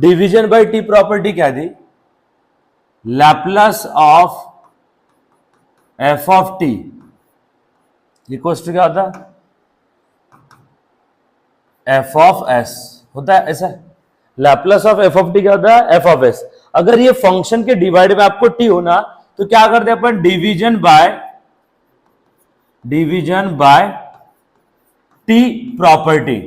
Division by T property क्या दी, Laplace of F of T equals to क्या होता है, एफ ऑफ एस होता है ऐसा। Laplace of F of T क्या होता है, एफ ऑफ एस। अगर ये फंक्शन के डिवाइड में आपको टी होना तो क्या करते हैं अपन, डिवीजन बाय टी प्रॉपर्टी।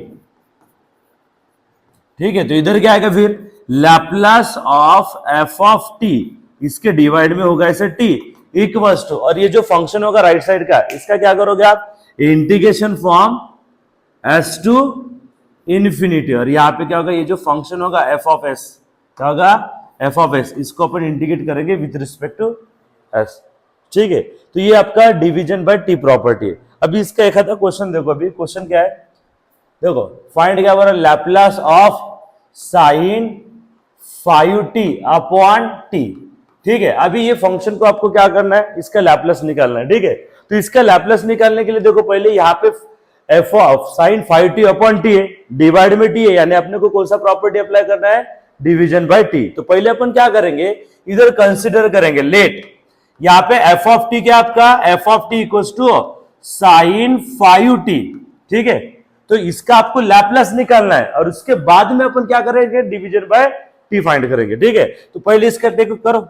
ठीक है, तो इधर क्या आएगा फिर, Laplace of F of T, इसके डिवाइड में होगा ऐसे टी इक्वल्स टू, और ये जो फंक्शन होगा राइट साइड का, इसका क्या करोगे आप, integration from s to infinity, और यहां पे क्या होगा, ये जो फंक्शन होगा एफ ऑफ एस, क्या होगा, एफ ऑफ एस, इसको अपन इंटीग्रेट करेंगे विथ रिस्पेक्ट टू एस। ठीक है, तो ये आपका डिवीजन बाय टी प्रॉपर्टी है। अभी इसका एक आता क्वेश्चन देखो, अभी क्वेश्चन क्या है, देखो फाइंड क्या बोला, Laplace of sine 5t upon T. ठीक है, अभी ये फंक्शन को आपको क्या करना है, इसका लैप्लस निकालना है। ठीक है, तो इसका लैप्लस निकालने के लिए देखो पहले यहाँ पे F of sine 5t upon t है, डिवाइड में टी है, यानी अपने को कौन सा प्रॉपर्टी अप्लाई करना है, डिवीजन बाय टी। तो पहले अपन क्या करेंगे, इधर कंसिडर करेंगे लेट, यहाँ पे एफ ऑफ टी क्या आपका, f of T equals to sine 5t। ठीक है, तो इसका आपको लैप्लस निकालना है, और उसके बाद में अपन क्या करेंगे, डिवीजन बाय टी फाइंड करेंगे। ठीक है, तो पहले इसका करो,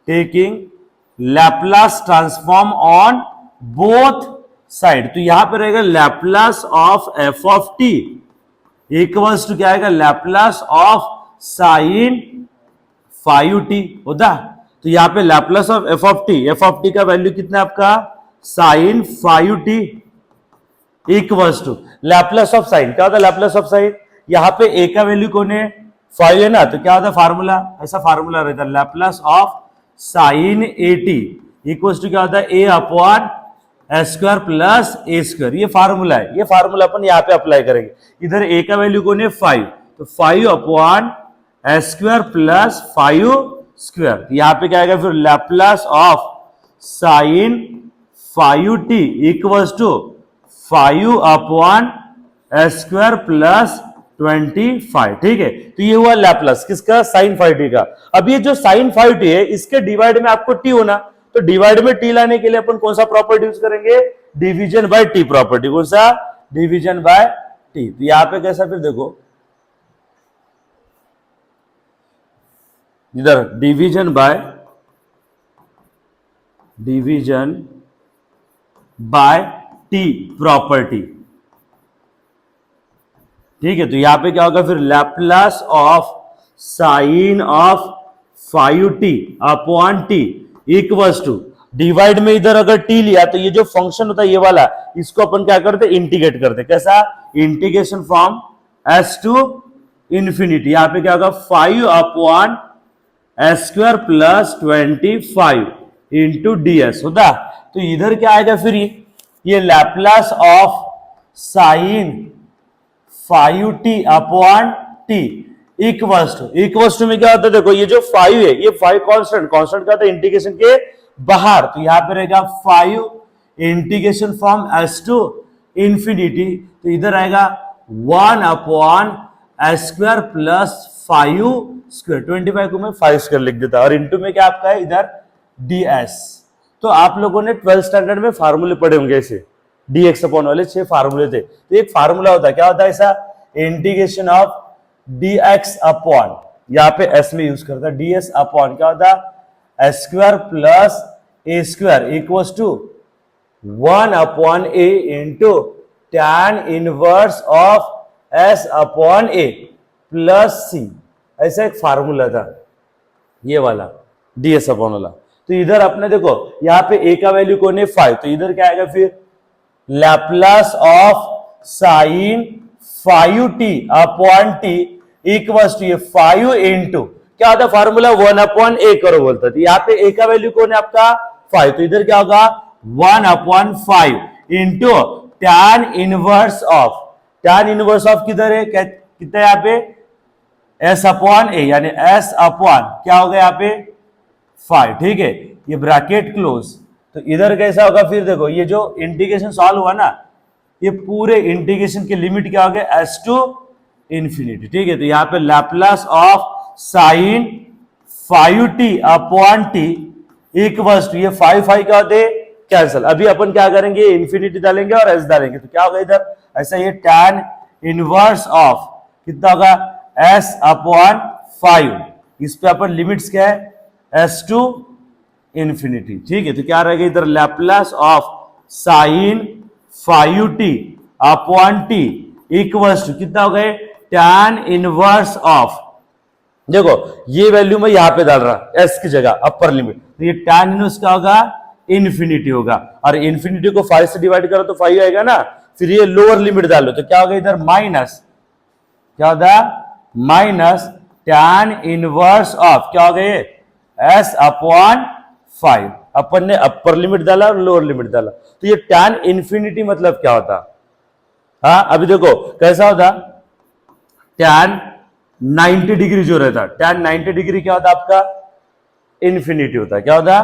taking Laplace transform on both side, तो यहां पे रहेगा Laplace of F of T equals to क्या आएगा, लैप्लस ऑफ साइन 5t होता। तो यहां पे Laplace of F of t का वैल्यू कितना है आपका, sine 5t equals to Laplace of sine, क्या होता है लैप्लस ऑफ साइन, यहां पे ए का वैल्यू कौन है, 5 है ना, तो क्या होता है फार्मूला, ऐसा फार्मूला रहता है, Laplace of sine 80 equals to क्या होता है, a upon s square plus a square, ये फार्मूला है, ये फार्मूला अपन यहाँ पे अप्लाई करेंगे। इधर ए का वैल्यू कौन है 5, तो 5 upon s square plus 5 square, यहाँ पे क्या आएगा फिर Laplace of sine 5t equals to 5 upon s square plus 25। ठीक है, तो ये हुआ लैप्लस किसका, साइन 5t का। अब ये जो साइन 5t है, इसके डिवाइड में आपको t होना, तो डिवाइड में टी लाने के लिए अपन कौन सा प्रॉपर्टी यूज करेंगे, डिवीजन बाय टी प्रॉपर्टी। कौन सा, डिवीजन बाय टी। तो यहां पे कैसा, फिर देखो इधर डिवीजन बाय टी प्रॉपर्टी। ठीक है, तो यहां पे क्या होगा फिर, Laplace of sine of 5t upon t equals to, divide में इधर अगर टी लिया तो ये जो फंक्शन होता है ये वाला, इसको अपन क्या करते, इंटीग्रेट करते, कैसा, integration from s to infinity. यहां पे क्या होगा, 5 upon s square plus 25 into ds होता। तो इधर क्या आएगा फिर, ये Laplace of sine 5t upon t equals to में क्या होता है, देखो ये जो 5 है, ये 5 कांस्टेंट क्या होता है इंटीग्रेशन के बाहर, तो यहां पे रहेगा 5 integration from s to infinity, तो इधर आएगा 1 upon s square plus 5 square, 25 को मैं 5 स्क्वायर लिख देता, और इंटू में क्या आपका है इधर ds। तो आप लोगों ने 12th स्टैंडर्ड में फार्मूले पढ़े होंगे ऐसे, dx अपॉन वाले 6 फार्मूले थे, तो एक फार्मूला होता है, क्या होता है ऐसा, इंटीग्रेशन ऑफ dx अपॉन, यहाँ पे s में यूज करता है, ds अपॉन क्या होता है s square plus a square equals to 1 upon a into tan inverse of s upon a plus c, ऐसा एक फार्मूला था ये वाला ds अपॉन वाला। तो इधर अपने देखो यहाँ पे a का वैल्यू कौन है 5, तो इधर क्या आएगा फिर Laplace of sine 5t upon t equals to, ये 5 इंटू क्या होता है फार्मूला 1 अपॉन ए करो बोलता है, तो यहाँ पे a का वैल्यू कौन है आपका 5, तो इधर क्या होगा 1 upon 5 into tan inverse of किधर है, कितना यहाँ पे s अपॉन ए, यानी s अपॉन क्या होगा यहाँ पे 5। ठीक है, ये ब्रैकेट क्लोज, तो इधर कैसा होगा फिर देखो, ये जो इंटीग्रेशन सॉल्व हुआ ना, ये पूरे इंटीग्रेशन की लिमिट क्या हो गया, s टू इन्फिनिटी। ठीक है, तो यहाँ पे Laplace of sine 5t upon t equals to, ये 5 क्या होते हैं कैंसल। अभी अपन क्या करेंगे, इन्फिनिटी डालेंगे और एस डालेंगे, तो क्या होगा इधर ऐसा, ये tan इनवर्स ऑफ कितना होगा s अपॉन 5, इस पे अपन लिमिट्स क्या है s टू इन्फिनिटी। ठीक है, तो क्या रहेगा इधर Laplace of sine 5t upon t equals to कितना हो गए tan इनवर्स ऑफ, देखो ये वैल्यू मैं यहां पे डाल रहा s की जगह अपर लिमिट, तो ये tan इनवर्स क्या होगा इन्फिनिटी होगा, और इन्फिनिटी को 5 से डिवाइड करो तो 5 आएगा ना, फिर ये लोअर लिमिट डालो तो क्या होगा इधर माइनस, क्या होगा माइनस tan इनवर्स ऑफ क्या हो गए s अपॉन 5, अपन ने अपर लिमिट डाला और लोअर लिमिट डाला, तो ये tan इन्फिनिटी मतलब क्या होता, हाँ अभी देखो कैसा होता, tan 90 डिग्री जो रहता, tan 90 डिग्री क्या होता आपका इन्फिनिटी होता, क्या होता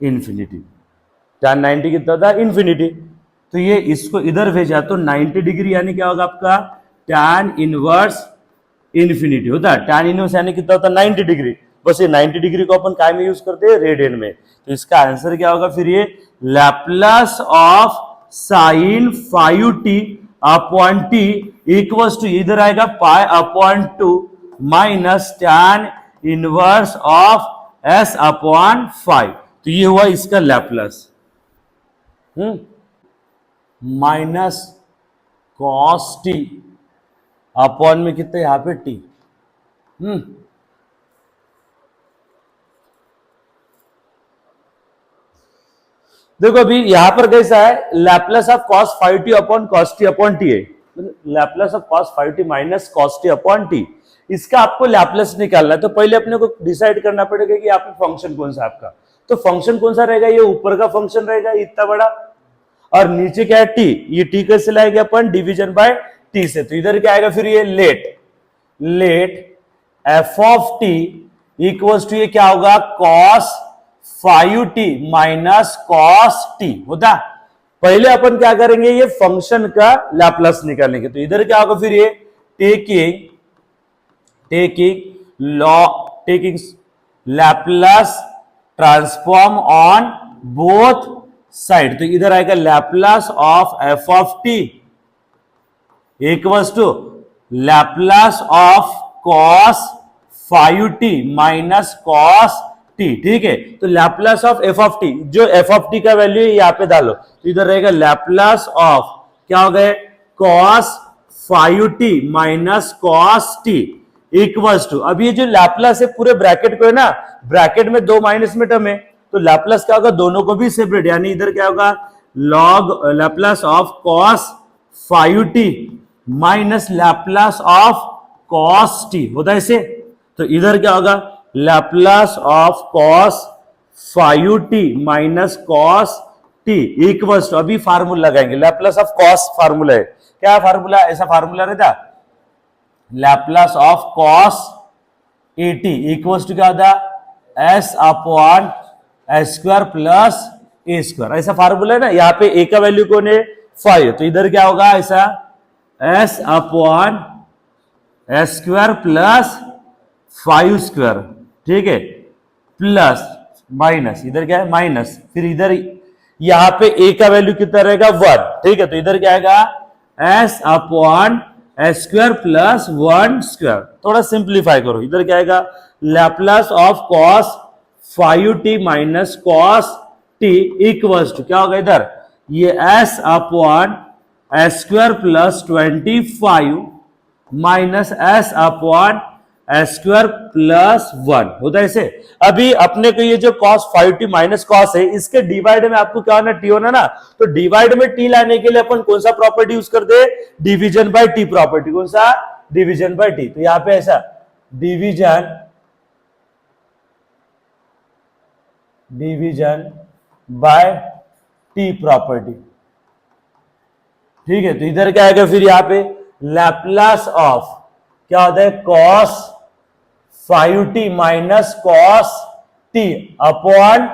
इन्फिनिटी, tan 90 कितना होता इन्फिनिटी, तो ये इसको इधर भेजा तो 90 डिग्री यानी क्या होगा आपका tan इनवर्स इन्फिनिटी होता है, tan इनवर्स यानी कितना होता 90 डिग्री, बस ये 90 डिग्री को अपन काय में यूज करते हैं रेडियन में, तो इसका आंसर क्या होगा फिर ये Laplace of sine 5t upon t equals to इधर आएगा pi upon 2 minus tan inverse of s upon 5, तो ये हुआ इसका Laplace, minus cos t upon में कितना यहां पे टी, देखो अभी यहां पर कैसा है Laplace of cos 5t upon cos t upon t है, Laplace of cos 5t minus cos t upon t, इसका आपको लैप्लास निकालना है, तो पहले अपने को डिसाइड करना पड़ेगा कि आप फंक्शन कौन सा आपका, तो फंक्शन कौन सा रहेगा, ये ऊपर का फंक्शन रहेगा इतना बड़ा, और नीचे क्या है टी, ये टी कैसे लाएंगे अपन डिवीजन बाय टी से, तो इधर क्या आएगा फिर ये let f of T equals to ये क्या होगा cos 5t minus cos t होता, पहले अपन क्या करेंगे ये फंक्शन का लैप्लास निकालेंगे, तो इधर क्या होगा फिर ये taking Laplace transform on both side, तो इधर आएगा Laplace of F of T equals to Laplace of cos 5t minus cos t, ठीक है, तो Laplace of F of t, जो एफ ऑफ टी का वैल्यू है यहां पे डालो, तो इधर रहेगा लैप्लास ऑफ क्या हो गए cos 5t minus cos t equals to, अब ये जो लैप्लास है पूरे ब्रैकेट को है ना, ब्रैकेट में 2 माइनस में टर्म है, तो लैप्लास क्या होगा दोनों को भी सेपरेट, यानी इधर क्या होगा log Laplace of cos 5t minus Laplace of cos t होता है इसे, तो इधर क्या होगा Laplace of cos 5t minus cos t equals to, अभी फार्मूला लगाएंगे, लैप्लास ऑफ cos फार्मूला है, क्या फार्मूला, ऐसा फार्मूला रहता Laplace of cos at equals to क्या होता s upon s square plus a square, ऐसा फार्मूला है ना, यहाँ पे a का वैल्यू कौन है 5, तो इधर क्या होगा ऐसा s upon s square plus 5 square, ठीक है, प्लस माइनस, इधर क्या है माइनस, फिर इधर यहां पे a का वैल्यू कितना रहेगा 1, ठीक है, तो इधर क्या आएगा s upon s square plus 1 square, थोड़ा सिंप्लीफाई करो, इधर क्या आएगा Laplace of cos 5t minus cos t equals to क्या होगा इधर ये s upon s square plus 25 minus s upon s square plus 1 होता है इसे, अभी अपने को ये जो cos 5t माइनस cos है इसके डिवाइड में आपको क्या होना t होना ना, तो डिवाइड में t लाने के लिए अपन कौन सा प्रॉपर्टी यूज करते हैं डिवीजन बाय t प्रॉपर्टी, कौन सा डिवीजन बाय t, तो यहां पे ऐसा डिवीजन बाय t प्रॉपर्टी, ठीक है, तो इधर क्या आएगा फिर यहां पे लैप्लास ऑफ क्या होता है cos 5t minus cos t upon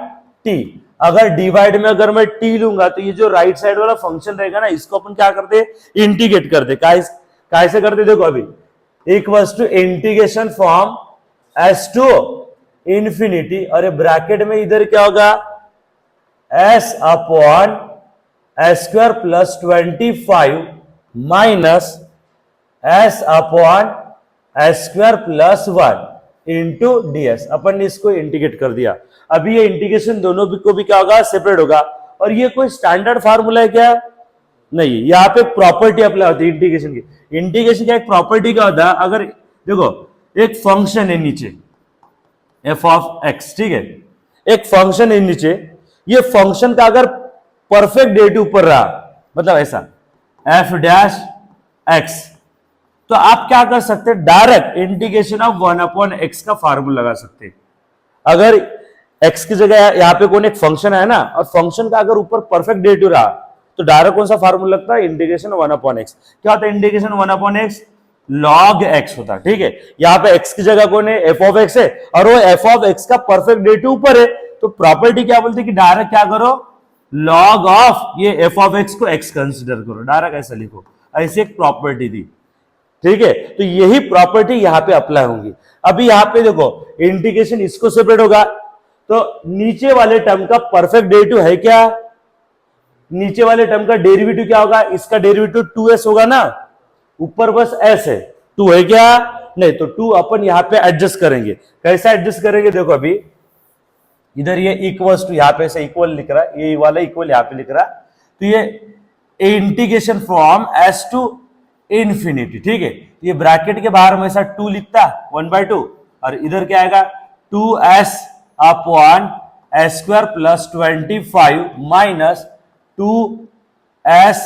t, अगर डिवाइड में अगर मैं t लूंगा तो ये जो राइट साइड वाला फंक्शन रहेगा ना इसको अपन क्या करते हैं इंटीग्रेट करते, कैसे करते देखो अभी, equals to integration from s to infinity, और ये ब्रैकेट में इधर क्या होगा, s upon s square plus 25 minus s upon s square plus 1 into ds. अपन ने इसको इंटीग्रेट कर दिया। अभी ये इंटीग्रेशन दोनों को भी क्या होगा, सेपरेट होगा। और ये कोई स्टैंडर्ड फार्मूला है क्या, नहीं, यहाँ पे प्रॉपर्टी अप्लाई होती है इंटीग्रेशन की। इंटीग्रेशन का एक प्रॉपर्टी क्या होता है, अगर देखो एक फंक्शन है नीचे एफ ऑफ एक्स, ठीक है, एक फंक्शन है नीचे, ये फंक्शन का अगर परफेक्ट डेरिवेटिव ऊपर रहा, मतलब ऐसा एफ डैश एक्स, तो आप क्या कर सकते हैं, डायरेक्ट इंटीग्रेशन ऑफ 1/x का फार्मूला लगा सकते हैं। अगर x की जगह यहाँ पे कौन एक फंक्शन है ना, और फंक्शन का अगर ऊपर परफेक्ट डेरिवेटिव रहा, तो डायरेक्ट कौन सा फार्मूला लगता है, इंटीग्रेशन 1/x। क्या होता है इंटीग्रेशन 1/x, log x होता है, ठीक है। यहाँ पे x की जगह कौन है, f ऑफ x है, और वो f ऑफ x का परफेक्ट डेरिवेटिव ऊपर है, तो प्रॉपर्टी क्या बोलती है कि डायरेक्ट क्या करो, log ऑफ ये f ऑफ x को x कंसिडर करो, डायरेक्ट ऐसा लिखो, ऐसी एक प्रॉपर्टी थी, ठीक है। तो यही प्रॉपर्टी यहां पे अप्लाई होंगी। अभी यहां पे देखो इंटीग्रेशन इसको सेपरेट होगा, तो नीचे वाले टर्म का परफेक्ट डेरिवेटिव है क्या, नीचे वाले टर्म का डेरिवेटिव क्या होगा, इसका डेरिवेटिव 2s होगा ना, ऊपर बस s है, 2 है क्या, नहीं, तो 2 अपन यहां पे एडजस्ट करेंगे। कैसा एडजस्ट करेंगे, देखो अभी इधर ये इक्वल्स टू, यहां पे से इक्वल लिख रहा है, ये वाला इक्वल यहां पे लिख रहा है, तो ये integration from s to infinity, ठीक है। ये ब्रैकेट के बाहर हमेशा 2 लिखता 1/2, और इधर क्या आएगा 2s upon s square plus 25 minus 2s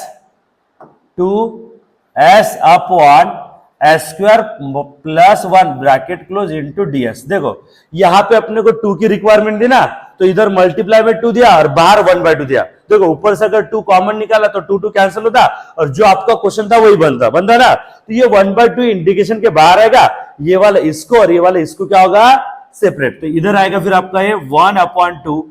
upon s square plus 1 bracket close into ds। देखो यहां पे अपने को 2 की रिक्वायरमेंट दी ना, तो इधर मल्टीप्लाई में 2 दिया और बाहर 1/2 दिया। देखो ऊपर से अगर 2 कॉमन निकाला तो 2 कैंसिल होता, और जो आपका क्वेश्चन था वही बनता ना। तो ये 1/2 इंटीग्रेशन के बाहर आएगा, ये वाला इसको और ये वाला इसको क्या होगा, सेपरेट। तो इधर आएगा फिर आपका ये 1/2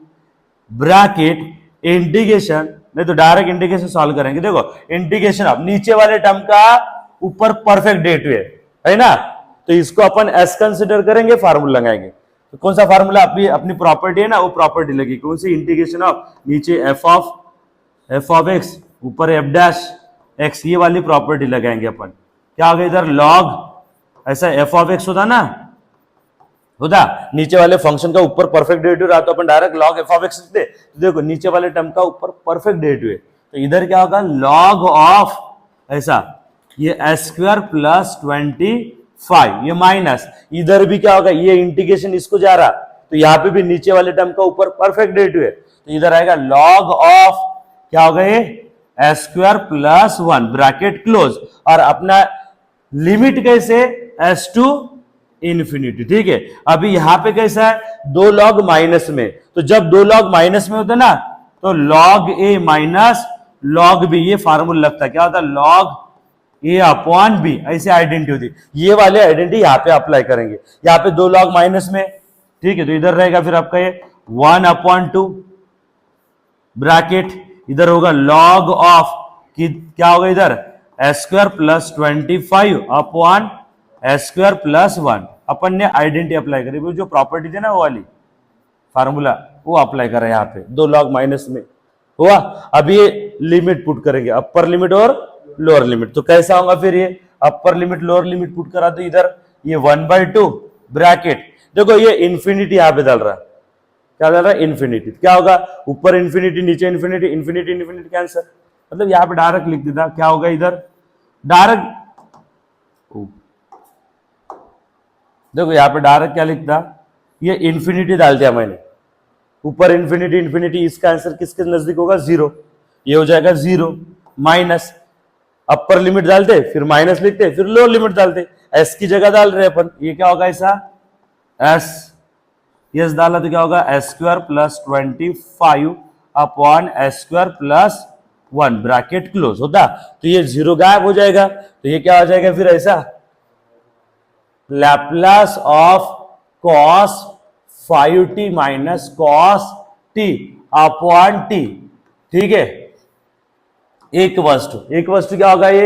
ब्रैकेट इंटीग्रेशन, नहीं तो डायरेक्ट इंटीग्रेशन सॉल्व करेंगे। देखो इंटीग्रेशन अब नीचे वाले टर्म का ऊपर परफेक्ट डेरिवेटिव है ना, तो इसको अपन एस कंसिडर करेंगे, फार्मूला लगाएंगे। तो कौन सा फार्मूला, अपनी प्रॉपर्टी है ना, वो प्रॉपर्टी लगी, कौन सी, इंटीग्रेशन ऑफ नीचे एफ ऑफ एक्स, ऊपर एफ डैश एक्स, ये वाली प्रॉपर्टी लगाएंगे अपन। क्या होगा इधर लॉग, ऐसा एफ ऑफ एक्स होता ना, होता नीचे वाले फंक्शन का ऊपर परफेक्ट डेरिवेटिव रहा, तो अपन direct log f of x लिखते। तो देखो नीचे वाले टर्म का ऊपर परफेक्ट डेरिवेटिव है, तो इधर क्या होगा लॉग ऑफ ऐसा ये एस स्क्वायर प्लस 25, ये माइनस इधर भी क्या होगा, ये इंटीग्रेशन इसको जा रहा, तो यहाँ पे भी नीचे वाले टर्म का ऊपर परफेक्ट डेरिवेटिव है, तो इधर आएगा लॉग ऑफ क्या होगा ये S square plus 1 bracket close, और अपना लिमिट कैसे एस टू इंफिनिटी, ठीक है। अभी यहां पे कैसा है, 2 लॉग माइनस में, तो जब 2 लॉग माइनस में होता ना, तो लॉग ए माइनस लॉग बी, ये फार्मूला लगता है, क्या होता है लॉग ए अपॉन बी, ऐसे आइडेंटिटी होती है। ये वाले आइडेंटिटी यहाँ पे अप्लाई करेंगे, यहाँ पे 2 लॉग माइनस में, ठीक है, तो इधर रहेगा फिर आपका ये 1/2 ब्रैकेट, इधर होगा लॉग ऑफ कि क्या होगा इधर S square plus 25 upon s square plus 1, अपन ने आइडेंटिटी अप्लाई करी, जो प्रॉपर्टी थी ना वो वाली फार्मूला, वो अप्लाई करा यहाँ पे 2 लॉग माइनस में हुआ। अब ये लिमिट पुट करेंगे, अपर लिमिट और लोअर लिमिट, तो कैसा होगा फिर ये upper limit lower limit put करा, तो इधर ये 1/2 ब्रैकेट, देखो ये इंफिनिटी यहाँ पे डाल रहा है, क्या डाल रहा है इंफिनिटी, क्या होगा ऊपर इंफिनिटी नीचे इंफिनिटी, इंफिनिटी इंफिनिटी कैंसर, मतलब यहाँ पे डायरेक्ट लिख देता, क्या होगा इधर डायरेक्ट, देखो यहाँ पे डायरेक्ट क्या लिखता, ये इंफिनिटी डाल दिया मैंने, ऊपर इंफिनिटी इंफिनिटी, इसका आंसर किसके नजदीक होगा 0, ये हो जाएगा 0 माइनस अपर लिमिट डालते फिर माइनस लिखते फिर लोअर लिमिट डालते, एस की जगह डाल रहे अपन, ये क्या होगा ऐसा एस, यस डाला तो क्या होगा S square plus 25 upon s square plus 1 bracket close होता, तो ये 0 गायब हो जाएगा, तो ये क्या हो जाएगा फिर ऐसा Laplace of cos 5t minus cos t upon t, ठीक है। एक वस्तु क्या होगा ये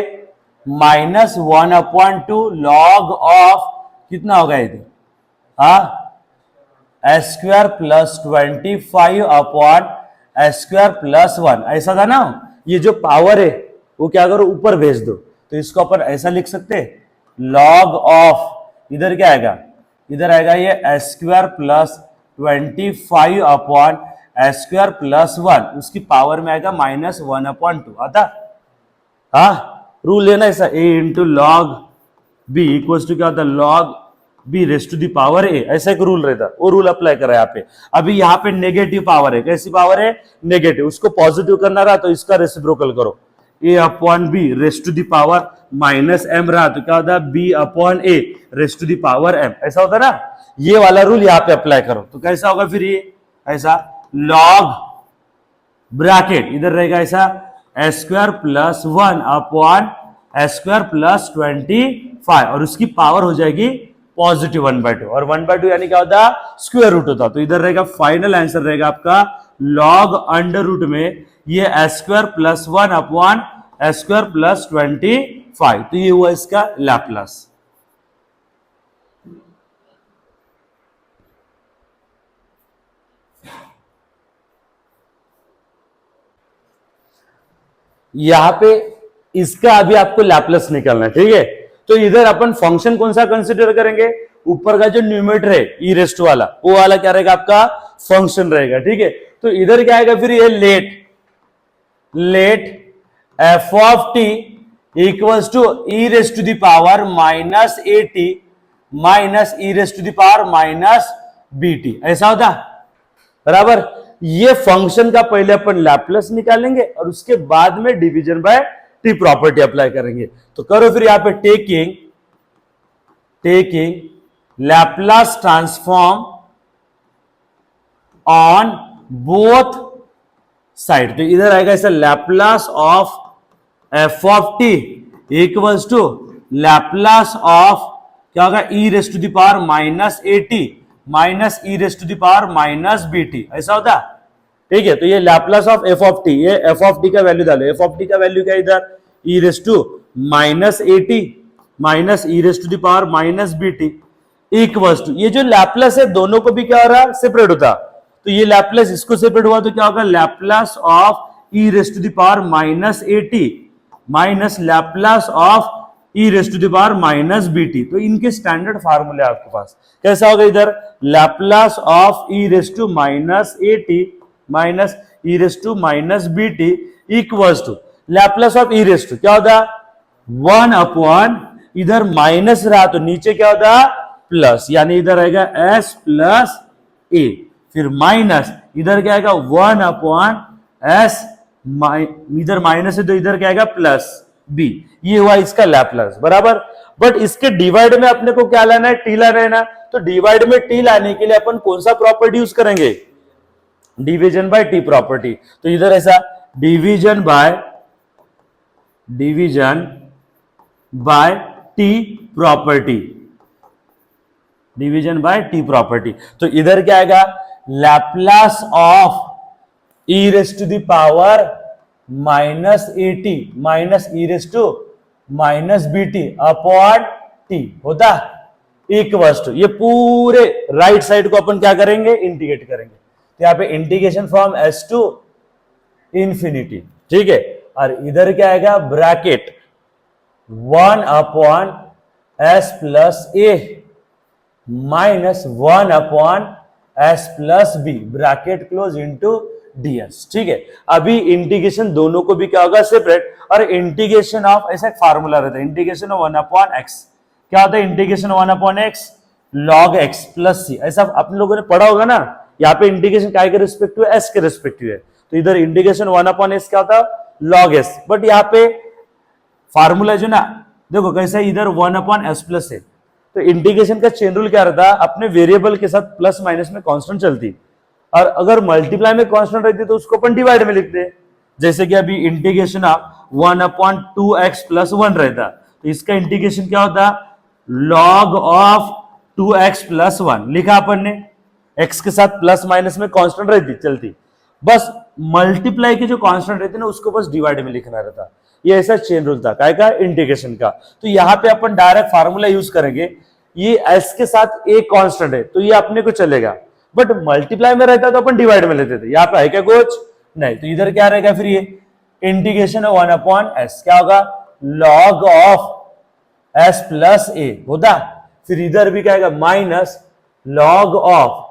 -1/2 log ऑफ कितना होगा इधर, हाँ s² + 25 s² + 1 ऐसा था ना। ये जो पावर है वो क्या करो ऊपर भेज दो, तो इसको अपन ऐसा लिख सकते हैं, log ऑफ इधर क्या आएगा, इधर आएगा ये s² + 25 s² + 1, उसकी पावर में आएगा -1/2 आता। हाँ रूल लेना ऐसा, a into log b equals to क्या होता है, log b raised to the power a, ऐसा एक रूल रहता, वो रूल अप्लाई कर रहा है यहाँ पे। अभी यहाँ पे नेगेटिव पावर है, कैसी पावर है, नेगेटिव, उसको पॉजिटिव करना रहा तो इसका रेसिप्रोकल करो, a/b raised to the power -m रहा तो क्या होता है, b/a raised to the power m, ऐसा होता है ना। ये वाला रूल यहाँ पे अप्लाई करो तो कैसा होगा फिर, ये ऐसा log ब्रैकेट इधर रहेगा ऐसा s² + 1/s² + 25 और उसकी पावर हो जाएगी +1/2, और 1/2 यानी क्या होता, स्क्वायर रूट होता, तो इधर रहेगा फाइनल आंसर रहेगा आपका log अंडर रूट में ये s² + 1/s² + 25, तो ये हुआ इसका लैप्लास। यहां पे इसका अभी आपको लैप्लास निकालना है, ठीक है। तो इधर अपन फंक्शन कौन सा कंसीडर करेंगे, ऊपर का जो न्यूमरेटर है ई रेस्ट वाला, वो वाला क्या रहेगा आपका फंक्शन रहेगा, ठीक है। तो इधर क्या आएगा फिर, ये let f of t equals to e raised to the power -at minus e raised to the power -bt, ऐसा होता बराबर। ये फंक्शन का पहले अपन लैप्लास निकालेंगे और उसके बाद में division by T property apply करेंगे। तो करो फिर यहां पे taking Laplace transform on both side, तो इधर आएगा ऐसा Laplace of f of t equals to Laplace of क्या होगा, e raised to the power -at minus e raised to the power -bt, ऐसा होता, ठीक है। तो ये Laplace of f of t, ये f ऑफ t का वैल्यू डालो, f ऑफ t का वैल्यू क्या इधर, e raised to -at minus e raised to the power -bt equals to, ये जो लैप्लास है दोनों को भी क्या हो रहा, सेपरेट होता, तो ये लैप्लास इसको सेपरेट हुआ तो क्या होगा, Laplace of e raised to the power -at minus Laplace of e raised to the power -bt, तो इनके स्टैंडर्ड फार्मूले आपके पास कैसा होगा, इधर Laplace of e raised to -at minus e raised to -bt equals to Laplace of e raised to क्या होता, 1/, इधर माइनस रहा तो नीचे क्या होता प्लस, यानी इधर आएगा s प्लस a, फिर माइनस इधर क्या आएगा 1/s, इधर माइनस है तो इधर क्या आएगा प्लस b, ये हुआ इसका लैप्लास बराबर। बट इसके डिवाइड में अपने को क्या लाना है, टी लाना है ना, तो डिवाइड में टी लाने के लिए अपन कौन सा प्रॉपर्टी यूज करेंगे, डिवीजन बाय टी प्रॉपर्टी। तो इधर ऐसा division by T property, division by T property, तो इधर क्या आएगा, Laplace of e raised to the power -at minus e raised to -bt upon t होता इक्वल्स टू, ये पूरे राइट साइड को अपन क्या करेंगे, इंटीग्रेट करेंगे, तो यहां पे integration from s to infinity, ठीक है। और इधर क्या आएगा bracket 1/s plus a minus 1/s plus b bracket close into ds, ठीक है। अभी इंटीग्रेशन दोनों को भी क्या होगा, सेपरेट, और इंटीग्रेशन ऑफ ऐसा फार्मूला रहता है, इंटीग्रेशन ऑफ 1/x क्या होता है, integration 1/x log x plus c, ऐसा आप लोगों ने पढ़ा होगा ना। यहाँ पे इंटीग्रेशन काय के रिस्पेक्टिव है, s के रिस्पेक्टिव है, तो इधर इंटीग्रेशन 1/s क्या होता है log s, बट यहाँ पे फार्मूला जो ना देखो कैसा है, इधर 1/s प्लस है, तो इंटीग्रेशन का चेन रूल क्या रहता है, अपने वेरिएबल के साथ प्लस माइनस में कांस्टेंट चलती, और अगर मल्टीप्लाई में कांस्टेंट रहती तो उसको अपन डिवाइड में लिखते हैं, जैसे कि अभी इंटीग्रेशन ऑफ 1/2x प्लस 1 रहता, तो इसका इंटीग्रेशन क्या होता, log ऑफ 2x प्लस 1 लिखा अपन ने, x के साथ प्लस माइनस में कांस्टेंट रहती चलती, बस मल्टीप्लाई की जो कांस्टेंट रहती है ना उसको बस डिवाइड में लिखना रहता। ये ऐसा चेन रूल था काय का, इंटीग्रेशन का। तो यहाँ पे अपन डायरेक्ट फार्मूला यूज करेंगे, ये s के साथ एक कांस्टेंट है तो ये अपने को चलेगा, बट मल्टीप्लाई में रहता तो अपन डिवाइड में लेते थे। यहाँ पे है क्या कुछ नहीं, तो इधर क्या रहेगा फिर, ये इंटीग्रेशन 1/s क्या होगा, लॉग ऑफ s प्लस ए होता। फिर इधर भी क्या आएगा, माइनस लॉग ऑफ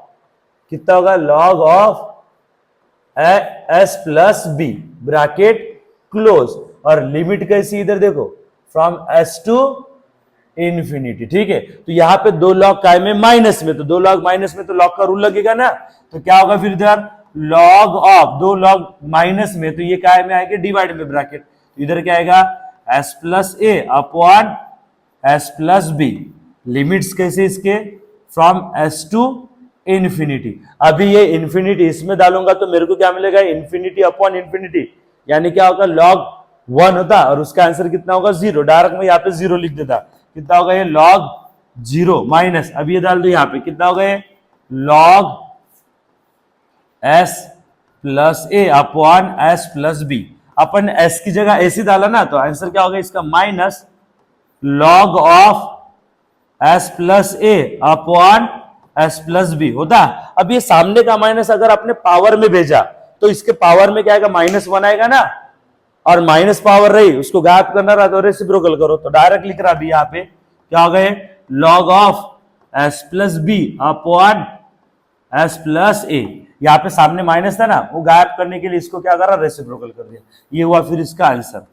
कितना होगा, log of s plus B bracket close, और लिमिट कैसी इधर देखो, फ्रॉम s टू इंफिनिटी। ठीक है, तो यहां पे दो लॉग काय में, माइनस में, तो दो लॉग माइनस में तो लॉग का रूल लगेगा ना, तो क्या होगा फिर इधर लॉग ऑफ दो लॉग माइनस में, तो ये काय में आएगा, डिवाइड में ब्रैकेट, तो इधर क्या आएगा s प्लस ए upon s plus b, limits कैसे इसके, फ्रॉम s टू इंफिनिटी। अभी ये इंफिनिटी इसमें डालूंगा तो मेरे को क्या मिलेगा, इंफिनिटी अपॉन इंफिनिटी, यानी क्या होगा लॉग 1 होता और उसका आंसर कितना होगा 0। डायरेक्ट मैं यहाँ पे 0 लिख देता, कितना होगा ये लॉग 0 माइनस, अब ये डाल दो यहाँ पे कितना होगा ये लॉग s प्लस ए अपॉन s प्लस बी। अपन s की जगह ऐसी डाला ना, तो आंसर क्या होगा इसका, minus log of s plus A upon s plus B होता। अब ये सामने का माइनस अगर आपने पावर में भेजा तो इसके पावर में क्या आएगा, -1 आएगा ना, और माइनस पावर रही उसको गायब करना रहा तो रेसिप्रोकल करो, तो डायरेक्ट लिख रहा अभी यहाँ पे क्या हो गए, log of s plus b upon s plus a. यहाँ पे सामने माइनस था ना, वो गायब करने के लिए इसको क्या करा, रेसिप्रोकल कर दिया, ये हुआ फिर इसका आंसर।